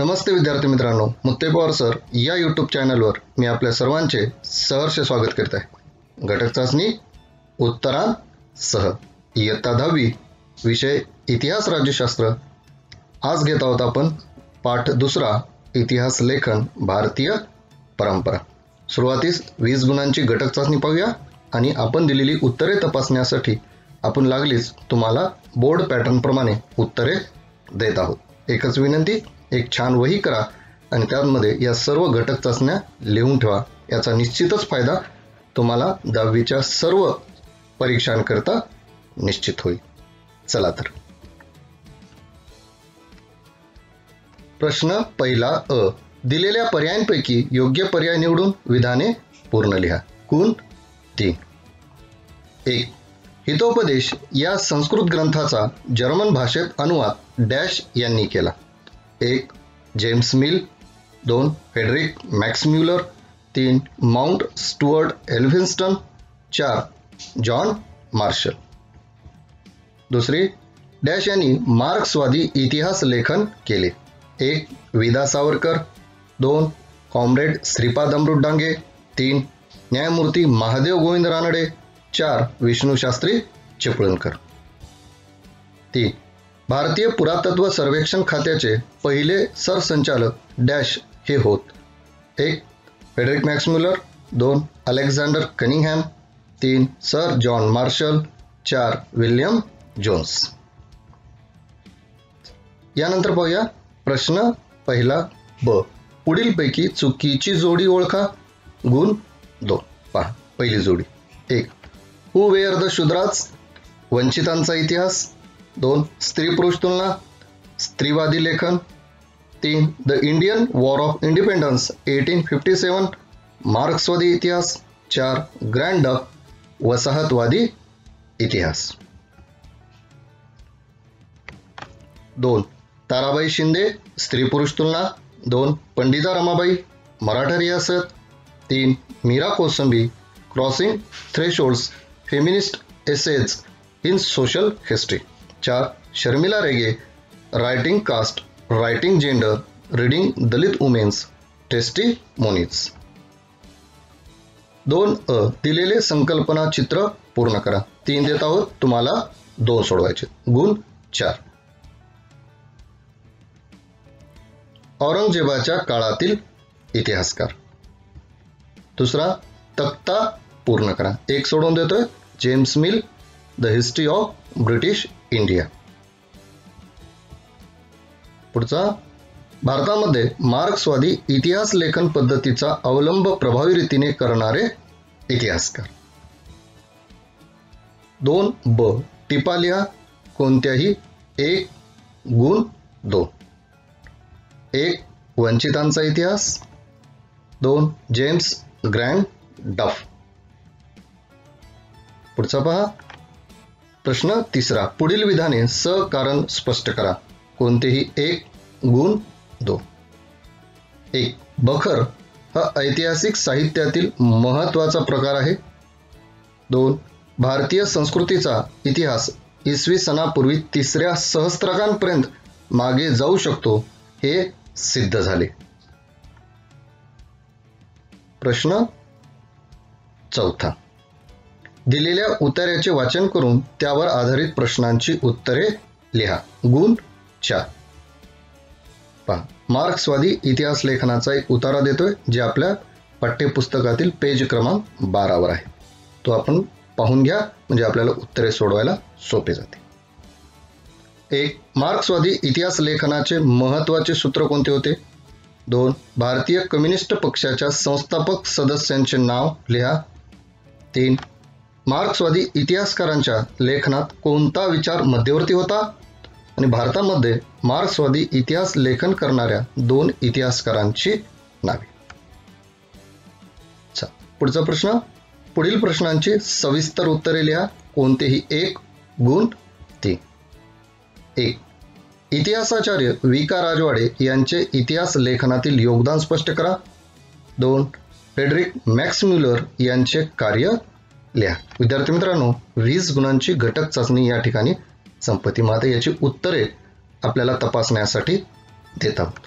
नमस्ते विद्यार्थी मित्रांनो, मुत्तेपवार सर या यूट्यूब चॅनलवर मी आपल्या सर्वांचे सहर्ष स्वागत करत आहे। घटक चाचणी उत्तरांसह इयत्ता 10वी विषय इतिहास राज्यशास्त्र। आज घेत आहोत आपण पाठ दुसरा इतिहास लेखन भारतीय परंपरा। सुरुवातीस 20 गुणांची घटक चाचणी पाहूया आणि आपण दिलेली उत्तरे तपासण्यासाठी आपण लागलीच तुम्हाला बोर्ड पॅटर्न प्रमाणे उत्तरे देत आहोत। एकच विनंती, एक छान वही करा आणि त्यामध्ये या सर्व घटक चाचण्या लिहून ठेवा। याचा निश्चितच फायदा तुम्हाला 10वीच्या सर्व परीक्षांकरता निश्चित होईल। चला तर प्रश्न पहिला अ, दिलेल्या पर्यायांपैकी योग्य पर्याय निवडून विधाने पूर्ण लिहा। गुण 3। 1. हितोपदेश या संस्कृत ग्रंथाचा जर्मन भाषेत अनुवाद डॅश यांनी केला। 1. James Mill, 2. Frederick Max Muller, 3. Mount Stuart Elphinstone, 4. John Marshall. दुसरी, डॅश यांनी मार्क्सवादी इतिहास लेखन केले। 1. विदा सावरकर, 2. कॉम्रेड श्रीपाद अमृत डांगे, 3. न्यायमूर्ती महादेव गोविंद रानडे, 4. विष्णुशास्त्री चिपळूणकर। 3. भारतीय पुरातत्व सर्वेक्षण खात्याचे पहिले सरसंचालक डॅश हे होत। 1. Frederick Max Muller, 2. Alexander Cunningham, 3. Sir John Marshall, 4. William Jones. यानंतर पाहूया प्रश्न पहिला ब, पुढीलपैकी चुकीची जोडी ओळखा। गुण 2। पहा पहिली जोडी। 1. हू वेअर द शूद्राज, वंचितांचा इतिहास। 2. स्त्री पुरुष तुलना, स्त्रीवादी लेखन। 3. The Indian war of independence 1857, मार्क्सवादी इतिहास। 4. ग्रँड डक, वसाहतवादी इतिहास। 2. ताराबाई शिंदे, स्त्री पुरुष तुलना। 2. Pandita Ramabai, Maratha Riyasat. 3. Meera Kosambi, crossing thresholds, feminist essays in social history. 4. Sharmila Rege, writing caste, writing gender, reading Dalit women's, testimonies. 2 अ, दिलेले संकल्पना चित्र पूर्ण करा। 3 देत आहोत, तुम्हाला 2 सोडवायचे। गुण 4। औरंगजेबाच्या काळातील इतिहासकार। दुसरा, तक्ता पूर्ण करा। 1 सोडून देतोय, James mill, the history of British India. पुढचा, भारतामध्ये मार्क्सवादी इतिहास लेखन पद्धतीचा अवलंब प्रभावी रीतीने करणारे इतिहासकार। 2 ब, टिपा लिहा कोणत्याही 1। गुण 2। 1. वंचितांचा इतिहास। 2. जेम्स ग्रँड डफ। पुढचा पहा प्रश्न तिसरा, पुढील विधाने सकारण स्पष्ट करा। कोणतेही 1। गुण 2। 1. बखर हा ऐतिहासिक साहित्यातील महत्त्वाचा प्रकार आहे। 2. भारतीय संस्कृतीचा इतिहास इसवी सनापूर्वी 3ऱ्या सहस्त्रकांपर्यंत मागे जाऊ शकतो हे सिद्ध झाले। प्रश्न चौथा, दिलेल्या उत्तराचे वाचन करून त्यावर आधारित प्रश्नांची उत्तरे लिहा। गुण 4। पहा, मार्क्सवादी इतिहास लेखनाचा एक उतारा देतोय जे आपल्या पाठ्यपुस्तकातील पेज क्रमांक 12 आहे। तो आपण पाहून घ्या, म्हणजे आपल्याला उत्तरे सोडवायला सोपे जाते। 1. मार्क्सवादी इतिहास लेखनाचे महत्त्वाचे सूत्र कोणते होते? 2. भारतीय कम्युनिस्ट पक्षाच्या संस्थापक सदस्यांचे नाव लिहा। 3. मार्क्सवादी इतिहासकारांच्या लेखनात कोणता विचार मध्यवर्ती होता? आणि भारतामध्ये मार्क्सवादी इतिहास लेखन करणाऱ्या 2 इतिहासकारांची नावे। पुढचा प्रश्न, पुढील प्रश्नांची सविस्तर उत्तरे लिहा। कोणतेही 1। गुण 3। 1. इतिहासाचार्य वि. का. राजवाडे यांचे इतिहास लेखनातील योगदान स्पष्ट करा। 2. फेडरिक मॅक्स म्युलर यांचे कार्य लिहा। विद्यार्थी मित्रांनो, 20 गुणांची घटक चाचणी या ठिकाणी संपत्ती. मात्र याची उत्तरे आपल्याला तपासण्यासाठी देत आहोत।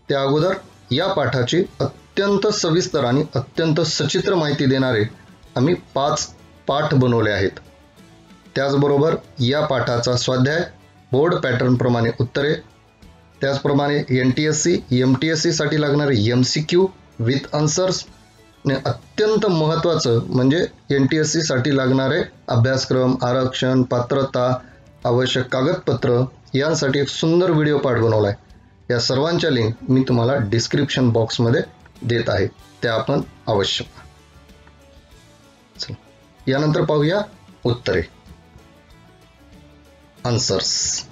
त्या अगोदर या पाठाची अत्यंत सविस्तर आणि अत्यंत सचित्र माहिती देणारे आम्ही 5 पाठ बनवले आहेत. त्याचबरोबर या पाठाचा स्वाध्याय, बोर्ड पॅटर्न प्रमाणे उत्तरे, त्याचप्रमाणे NTSC, MTSC साठी लागणारे MCQ विथ आन्सर्स आणि अत्यंत महत्त्वाचं म्हणजे NTSC साठी लागणारे अभ्यासक्रम, आरक्षण, पात्रता, आवश्यक कागदपत्र यांसाठी एक सुंदर व्हिडिओ पाठ बनवलाय. या सर्वांच्या लिंक मी तुम्हाला डिस्क्रिप्शन बॉक्समध्ये देत आहे, त्या आपण अवश्य पहा. यानंतर पाहूया उत्तरे, आन्सर्स.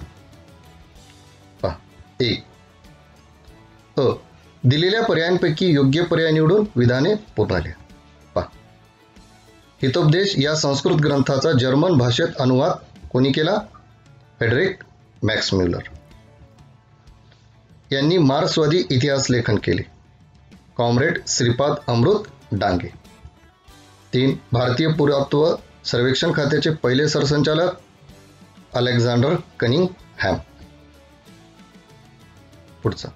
पहा. 1. दिलेल्या पर्यायांपैकी योग्य पर्याय निवडून विधाने पूर्ण लिहा. पहा. हितोपदेश या संस्कृत ग्रंथाचा जर्मन भाषेत अनुवाद कोणी केला? फ्रेडरिक मॅक्स म्युलर यांनी मार्क्सवादी इतिहास लेखन केले. कॉम्रेड श्रीपाद अमृत डांगे. 3. भारतीय पुरातत्व सर्वेक्षण खात्याचे पहिले सरसंचालक अलेक्झांडर कनिंगहॅम. पुढचा.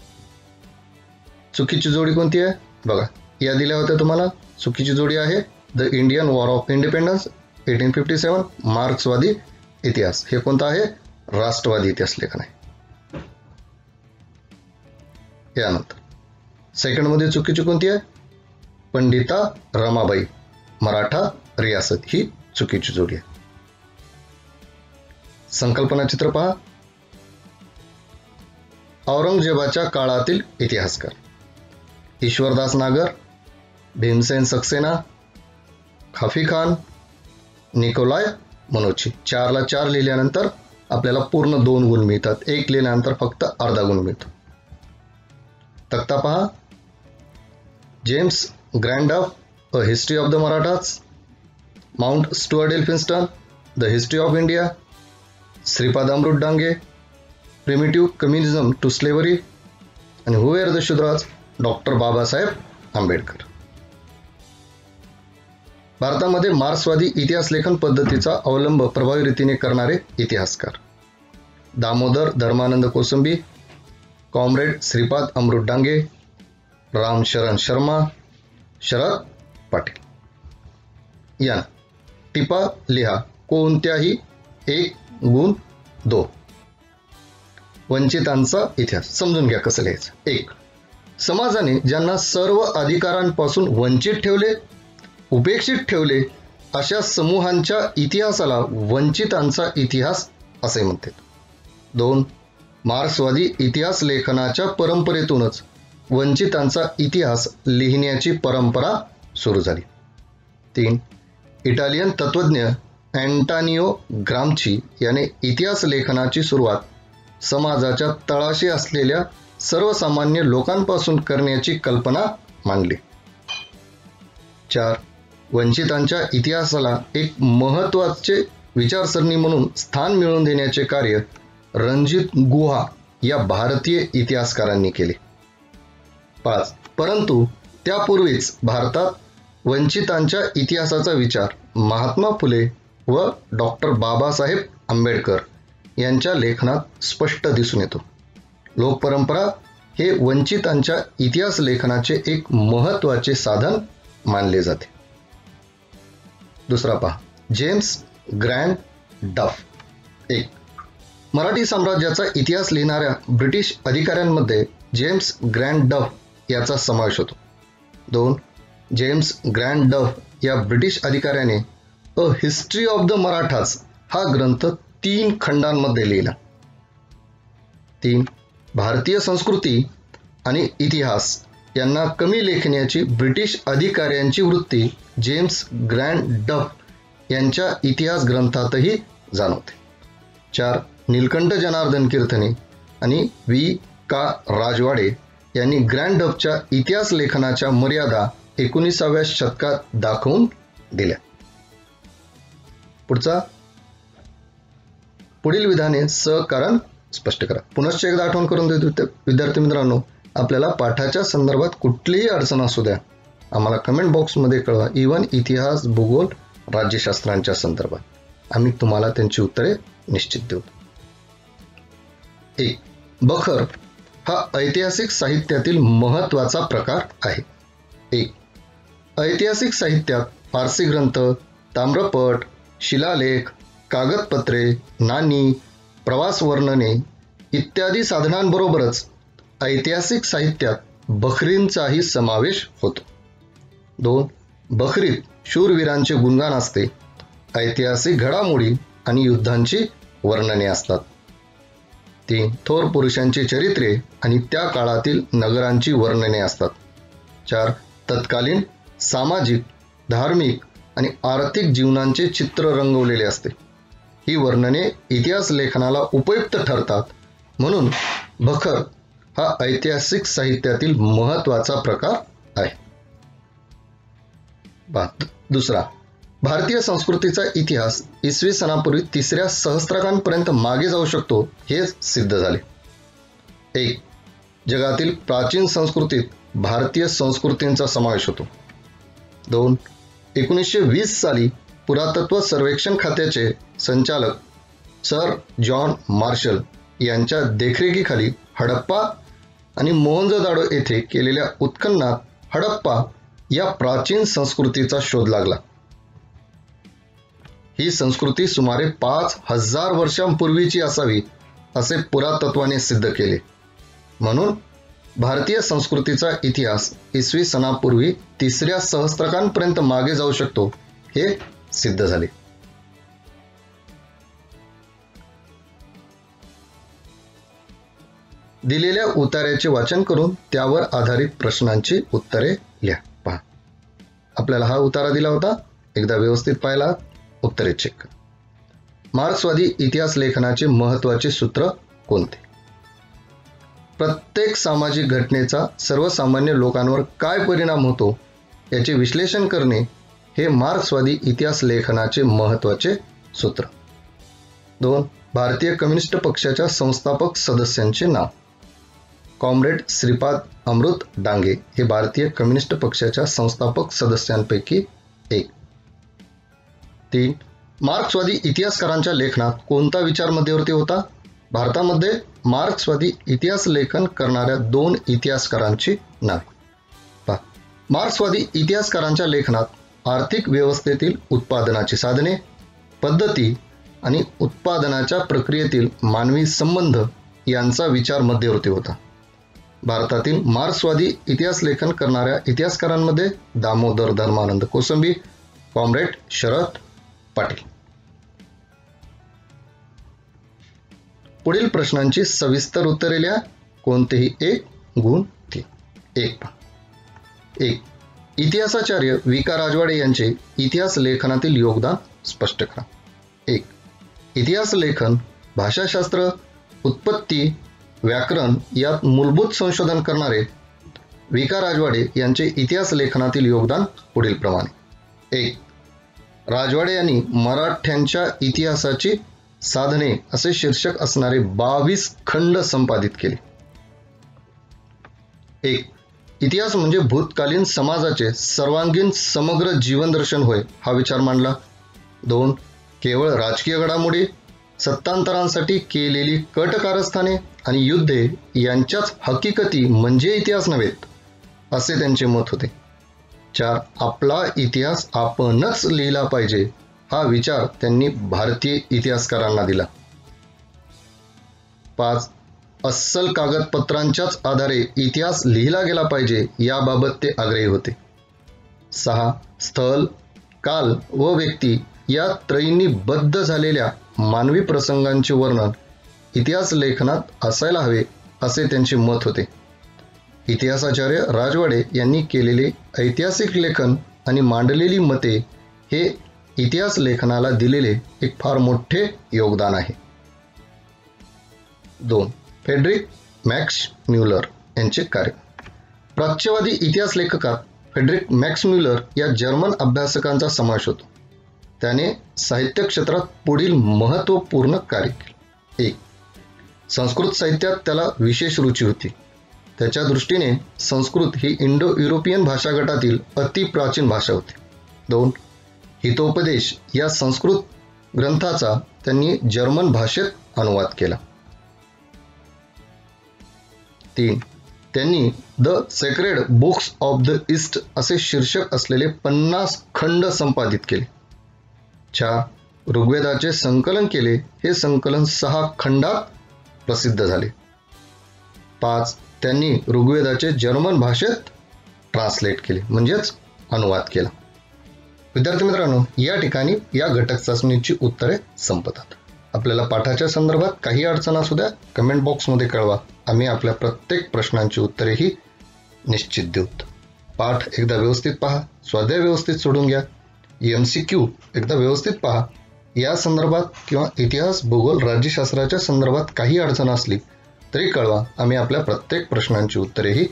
चुकीची जोडी कोणती आहे? बघा, या दिल्या होत्या तुम्हाला. चुकीची जोडी आहे the Indian war of independence 1857 मार्क्सवादी इतिहास. हे कोणतं आहे? राष्ट्रवादी इतिहास लेखन आहे. यानंतर सेकंडमध्ये चुकीची कोणती आहे? पंडिता रमाबाई मराठा रियासत, ही चुकीची जोडी आहे. संकल्पना चित्र पहा. औरंगजेबाच्या काळातील इतिहासकार ईश्वरदास नागर, भीमसेन सक्सेना, खाफी खान, निकोलाय मनोची. 4 ला 4 लिहिल्यानंतर आपल्याला पूर्ण 2 गुण मिळतात. 1 लिहिल्यानंतर फक्त अर्धा गुण मिळतो. तक्ता पहा. James Grant Duff a history of the Marathas, Mount Stuart Elphinstone the history of India, Shripad Amrit Dange primitive communism to slavery आणि who were the Shudras doctor Babasaheb Ambedkar. भारतामध्ये मार्क्सवादी इतिहास लेखन पद्धतीचा अवलंब प्रभावी रीतीने करणारे इतिहासकार दामोदर धर्मानंद कोसंबी, कॉम्रेड श्रीपाद अमृत डांगे, रामशरण शर्मा, शरद पाटील. या टिपा लिहा. कोणत्याही 1 गुण 2. वंचितांचा इतिहास समजून घ्या कसं लिहायचं. 1. समाजाने ज्यांना सर्व अधिकारांपासून वंचित ठेवले, उपेक्षित ठेवले, अशा समूहांच्या इतिहासाला वंचितांचा इतिहास असे म्हणतात. 2. मार्क्सवादी इतिहास लेखनाच्या परंपरेतूनच वंचितांचा इतिहास लिहिण्याची परंपरा सुरू झाली. 3. इटालियन तत्त्वज्ञ अँटोनियो ग्राम्ची याने इतिहास लेखनाची सुरुवात समाजाच्या तळाशी असलेल्या सर्वसामान्य लोकांपासून करण्याची कल्पना मांडली. 4. वंचितांच्या इतिहासाला एक महत्त्वाचे विचारसरणी म्हणून स्थान मिळवून देण्याचे कार्य रणजित गुहा या भारतीय इतिहासकारांनी केले. 5. परंतु त्यापूर्वीच भारतात वंचितांच्या इतिहासाचा विचार महात्मा फुले व डॉक्टर बाबासाहेब आंबेडकर यांच्या लेखनात स्पष्ट दिसून येतो. लोकपरंपरा हे वंचितांच्या इतिहास लेखनाचे एक महत्त्वाचे साधन मानले जाते. दुसरा पहा. जेम्स ग्रँड डफ. 1. मराठी साम्राज्याचा इतिहास लिहिणाऱ्या ब्रिटिश अधिकाऱ्यांमध्ये जेम्स ग्रँड डफ याचा समावेश होतो. 2. जेम्स ग्रँड डफ या ब्रिटिश अधिकाऱ्याने अ हिस्ट्री ऑफ द मराठाज हा ग्रंथ 3 खंडांमध्ये लिहिला. 3. भारतीय संस्कृती आणि इतिहास यांना कमी लेखण्याची ब्रिटिश अधिकाऱ्यांची वृत्ती जेम्स ग्रँड डफ यांच्या इतिहास ग्रंथातही जाणवते. 4. नीलकंठ जनार्दन कीर्तने आणि V.K. राजवाडे यांनी ग्रँड डफच्या इतिहास लेखनाच्या मर्यादा 19व्या शतकात दाखवून दिल्या. पुढचा. पुढील विधाने सहकारण स्पष्ट करा. पुनश्च एकदा आठवण करून देतो विद्यार्थी मित्रांनो, आपल्याला पाठाच्या संदर्भात कुठलीही अडचण असू द्या, आम्हाला कमेंट बॉक्समध्ये कळवा. इव्हन इतिहास, भूगोल, राज्यशास्त्रांच्या संदर्भात आम्ही तुम्हाला त्यांची उत्तरे निश्चित देऊ. 1. बखर हा ऐतिहासिक साहित्यातील महत्त्वाचा प्रकार आहे. 1. ऐतिहासिक साहित्यात फारसी ग्रंथ, ताम्रपट, शिलालेख, कागदपत्रे, नाणी, प्रवास वर्णने इत्यादी साधनांबरोबरच ऐतिहासिक साहित्यात बखरींचाही समावेश होतो. 2. बखरीत शूरवीरांचे गुणगान असते. ऐतिहासिक घडामोडी आणि युद्धांची वर्णने असतात. 3. थोर पुरुषांची चरित्रे आणि त्या काळातील नगरांची वर्णने असतात. 4. तत्कालीन सामाजिक, धार्मिक आणि आर्थिक जीवनांचे चित्र रंगवलेले असते. ही वर्णने इतिहास लेखनाला उपयुक्त ठरतात. म्हणून बखर हा ऐतिहासिक साहित्यातील महत्त्वाचा प्रकार आहे. 2. भारतीय संस्कृतीचा इतिहास इसवी सनापूर्वी 3ऱ्या सहस्त्रकांपर्यंत मागे जाऊ शकतो हे सिद्ध झाले. 1. जगातील प्राचीन संस्कृतीत भारतीय संस्कृतींचा समावेश होतो. 2. 1920 साली पुरातत्व सर्वेक्षण खात्याचे संचालक सर जॉन मार्शल यांच्या देखरेखीखाली हडप्पा आणि मोहंजोदाडो येथे केलेल्या उत्खननात हडप्पा या प्राचीन संस्कृतीचा शोध लागला. ही संस्कृती सुमारे 5000 वर्षांपूर्वीची असावी असे पुरातत्वाने सिद्ध केले. म्हणून भारतीय संस्कृतीचा इतिहास इसवी सनापूर्वी 3ऱ्या सहस्त्रकांपर्यंत मागे जाऊ शकतो हे सिद्ध झाले. दिलेल्या उतार्याचे वाचन करून त्यावर आधारित प्रश्नांची उत्तरे लिहा. पहा, आपल्याला हा उतारा दिला होता, एकदा व्यवस्थित पाहिला, उत्तरे चेक करा. मार्क्सवादी इतिहास लेखनाचे महत्त्वाचे सूत्र कोणते? प्रत्येक सामाजिक घटनेचा सर्वसामान्य लोकांवर काय परिणाम होतो याचे विश्लेषण करणे हे मार्क्सवादी इतिहास लेखनाचे महत्त्वाचे सूत्र. 2. भारतीय कम्युनिस्ट पक्षाच्या संस्थापक सदस्यांचे नाव. कॉम्रेड श्रीपाद अमृत डांगे हे भारतीय कम्युनिस्ट पक्षाच्या संस्थापक सदस्यांपैकी एक. 3. मार्क्सवादी इतिहासकारांच्या लेखनात कोणता विचार मध्यवर्ती होता? भारतामध्ये मार्क्सवादी इतिहास लेखन करणाऱ्या 2 इतिहासकारांची नावे. मार्क्सवादी इतिहासकारांच्या लेखनात आर्थिक व्यवस्थेतील उत्पादनाची साधने, पद्धती आणि उत्पादनाच्या प्रक्रियेतील मानवी संबंध यांचा विचार मध्यवर्ती होता. भारतातील मार्क्सवादी इतिहास लेखन करणाऱ्या इतिहासकारांमध्ये दामोदर धर्मानंद कोसंबी, कॉम्रेड शरद पाटील. पुढील प्रश्नांची सविस्तर उत्तरे लिहा. कोणतेही एक गुण 3. 1. इतिहासाचार्य विका राजवाडे यांचे इतिहास लेखनातील योगदान स्पष्ट करा. 1. इतिहास लेखन, भाषाशास्त्र, उत्पत्ती, व्याकरण यात मूलभूत संशोधन करणारे विका राजवाडे यांचे इतिहास लेखनातील योगदान पुढील प्रमाणे. 1. राजवाडे यांनी मराठ्यांच्या इतिहासाची साधने असे शीर्षक असणारे 22 खंड संपादित केले. 1. इतिहास म्हणजे भूतकालीन समाजाचे सर्वांगीण समग्र जीवनदर्शन होय हा विचार मांडला. 2. केवळ राजकीय घडामोडी, सत्तांतरांसाठी केलेली कटकारस्थाने आणि युद्धे यांच्याच हकीकती म्हणजे इतिहास नव्हेत असे त्यांचे मत होते. 4. आपला इतिहास आपणच लिहिला पाहिजे हा विचार त्यांनी भारतीय इतिहासकारांना दिला. 5. अस्सल कागदपत्रांच्याच आधारे इतिहास लिहिला गेला पाहिजे याबाबत ते आग्रही होते. 6. स्थल, काल व व्यक्ती या त्रयींनी बद्ध झालेल्या मानवी प्रसंगांचे वर्णन इतिहास लेखनात असायला हवे असे त्यांचे मत होते. इतिहासाचार्य राजवाडे यांनी केलेले ऐतिहासिक लेखन आणि मांडलेली मते हे इतिहास लेखनाला दिलेले एक फार मोठे योगदान आहे. 2. फ्रेडरिक मॅक्स म्युलर यांचे कार्य. प्राच्यवादी इतिहास लेखकात फ्रेडरिक मॅक्स म्युलर या जर्मन अभ्यासकांचा समावेश होतो. त्याने साहित्य क्षेत्रात पुढील महत्त्वपूर्ण कार्य केले. 1. संस्कृत साहित्यात त्याला विशेष रुची होती. त्याच्या दृष्टीने संस्कृत ही इंडो युरोपियन भाषा गटातील अतिप्राचीन भाषा होती. 2. हितोपदेश या संस्कृत ग्रंथाचा त्यांनी जर्मन भाषेत अनुवाद केला. 3. त्यांनी the sacred books of the east असे शीर्षक असलेले 50 खंड संपादित केले. 4. ऋग्वेदाचे संकलन केले. हे संकलन 6 खंडात प्रसिद्ध झाले. 5. त्यांनी ऋग्वेदाचे जर्मन भाषेत ट्रान्सलेट केले म्हणजेच अनुवाद केला. विद्यार्थी मित्रांनो, या ठिकाणी या घटक चाचणीची उत्तरे संपतात. आपल्याला पाठाच्या संदर्भात काही अडचण असू द्या, कमेंट बॉक्समध्ये कळवा. आम्ही आपल्या प्रत्येक प्रश्नांची उत्तरेही निश्चित देऊ. पाठ एकदा व्यवस्थित पहा, स्वाध्याय व्यवस्थित सोडून घ्या, MCQ एकदा व्यवस्थित पहा. या संदर्भात किंवा इतिहास, भूगोल, राज्यशास्त्राच्या संदर्भात काही अडचण असली तरी कळवा. आम्ही आपल्या प्रत्येक प्रश्नांची उत्तरेही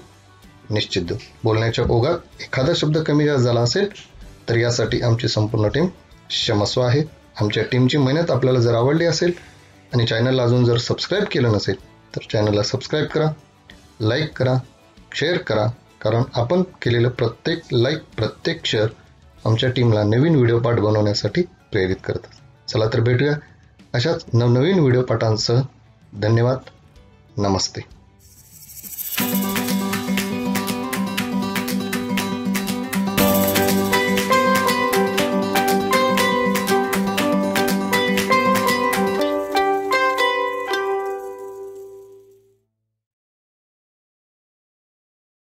निश्चित देऊ. बोलण्याच्या ओघात एखादा शब्द कमी जास्त झाला असेल तर यासाठी आमची संपूर्ण टीम क्षमस्व आहे. आमच्या टीमची मेहनत आपल्याला जर आवडली असेल आणि चॅनलला अजून जर सबस्क्राईब केलं नसेल तर चॅनलला सबस्क्राईब करा, लाईक करा, शेअर करा. कारण आपण केलेलं प्रत्येक लाईक, प्रत्येक शेअर आमच्या टीमला नवीन व्हिडिओ पाठ बनवण्यासाठी प्रेरित करतात. चला तर भेटूया अशाच नवनवीन व्हिडिओ पाठांसह. धन्यवाद. नमस्ते.